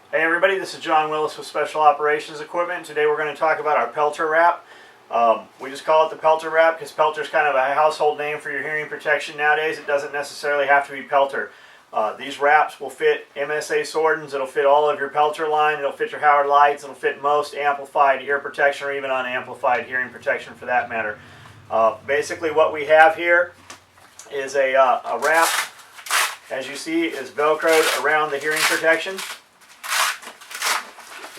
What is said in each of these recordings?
Hey everybody, this is John Willis with Special Operations Equipment. Today we're going to talk about our pelter wrap. We just call it the pelter wrap because pelter is kind of a household name for your hearing protection nowadays. It doesn't necessarily have to be pelter. These wraps will fit MSA Sordens, it'll fit all of your pelter line, it'll fit your Howard lights, it'll fit most amplified ear protection or even unamplified hearing protection for that matter. Basically what we have here is a wrap, as you see, is velcroed around the hearing protection.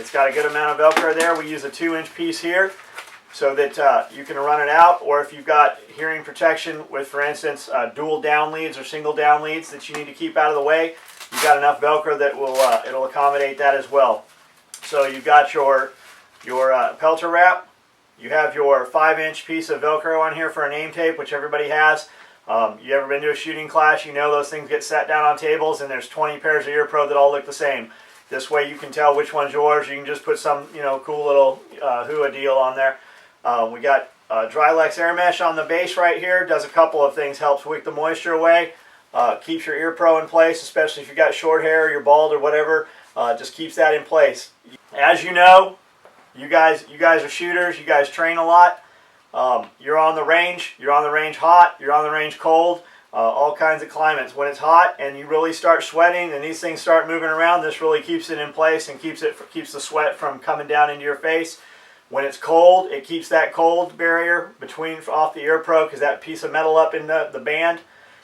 It's got a good amount of Velcro there. We use a 2-inch piece here so that you can run it out, or if you've got hearing protection with, for instance, dual down leads or single down leads that you need to keep out of the way, you've got enough Velcro that will it'll accommodate that as well. So you've got your pelter wrap. You have your 5-inch piece of Velcro on here for a name tape, which everybody has. You ever been to a shooting class? You know those things get set down on tables, and there's 20 pairs of ear pro that all look the same. This way you can tell which one's yours. You can just put some, cool little hua deal on there. We got Drylex air mesh on the base right here. Does a couple of things. Helps wick the moisture away. Keeps your ear pro in place, especially if you've got short hair or you're bald or whatever. Just keeps that in place. As you know, you guys are shooters. You guys train a lot. You're on the range. You're on the range hot. You're on the range cold. All kinds of climates. When it's hot and you really start sweating and these things start moving around, this really keeps it in place and keeps the sweat from coming down into your face. When it's cold, it keeps that cold barrier off the ear pro, because that piece of metal up in the band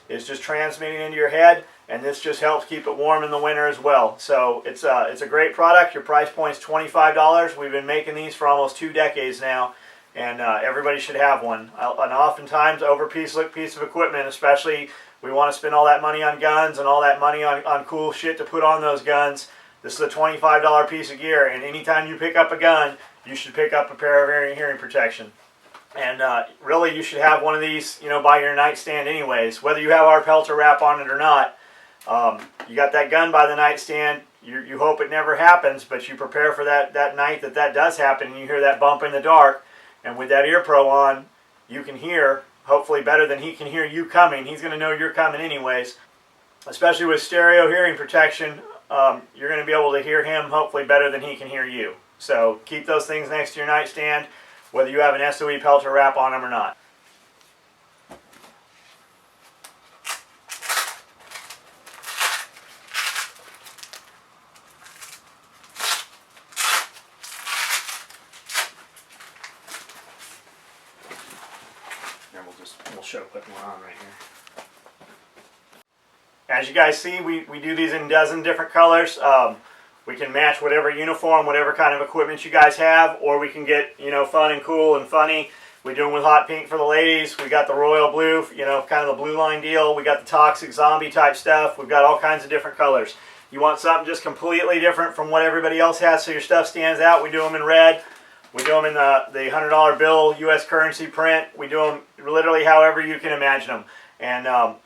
is just transmitting into your head, and this just helps keep it warm in the winter as well. So it's a great product. Your price point's $25. We've been making these for almost 2 decades now. And everybody should have one. And oftentimes, overlooked piece of equipment, especially we want to spend all that money on guns and all that money on cool shit to put on those guns. This is a $25 piece of gear, and anytime you pick up a gun, you should pick up a pair of hearing protection. And really, you should have one of these, by your nightstand anyways. Whether you have our pelter wrap on it or not, you got that gun by the nightstand. You hope it never happens, but you prepare for that night that does happen, and you hear that bump in the dark. And with that ear pro on, you can hear, hopefully better than he can hear you coming. He's going to know you're coming anyways. Especially with stereo hearing protection, you're going to be able to hear him hopefully better than he can hear you. So keep those things next to your nightstand, whether you have an SOE pelter wrap on them or not. We'll show putting one on right here. As you guys see, we do these in a dozen different colors. We can match whatever uniform, whatever kind of equipment you guys have, or we can get, fun and cool and funny. We do them with hot pink for the ladies. We got the royal blue, kind of the blue line deal. We got the toxic zombie type stuff. We've got all kinds of different colors. You want something just completely different from what everybody else has so your stuff stands out, we do them in red. We do them in the $100 bill, U.S. currency print. We do them literally however you can imagine them. And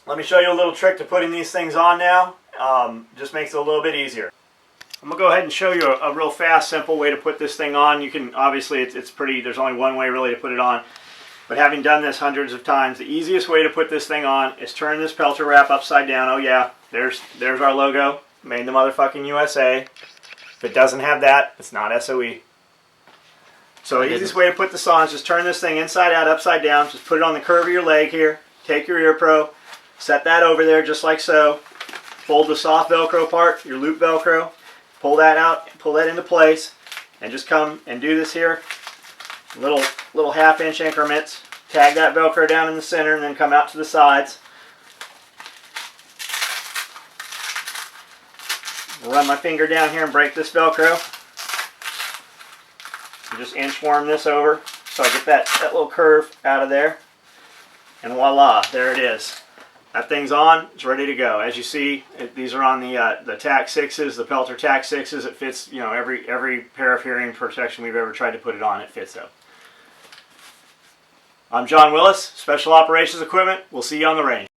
let me show you a little trick to putting these things on now. Just makes it a little bit easier. I'm going to go ahead and show you a real fast, simple way to put this thing on. You can, obviously, it's pretty, there's only one way really to put it on. But having done this hundreds of times, the easiest way to put this thing on is turn this pelter wrap upside down. Oh yeah, there's our logo, made in the motherfucking USA. If it doesn't have that, it's not SOE. So the easiest way to put this on is just turn this thing inside out, upside down. Just put it on the curve of your leg here. Take your ear pro, set that over there just like so. Fold the soft Velcro part, your loop Velcro. Pull that out, pull that into place, and just come and do this here. Little 1/2-inch increments. Tag that Velcro down in the center, and then come out to the sides. Run my finger down here and break this Velcro. Just inchworm this over so I get that little curve out of there, and voila, there it is. That thing's on, it's ready to go. As you see, these are on the TAC 6s, the pelter TAC 6s. It fits, every pair of hearing protection we've ever tried to put it on, it fits though. I'm John Willis, Special Operations Equipment. We'll see you on the range.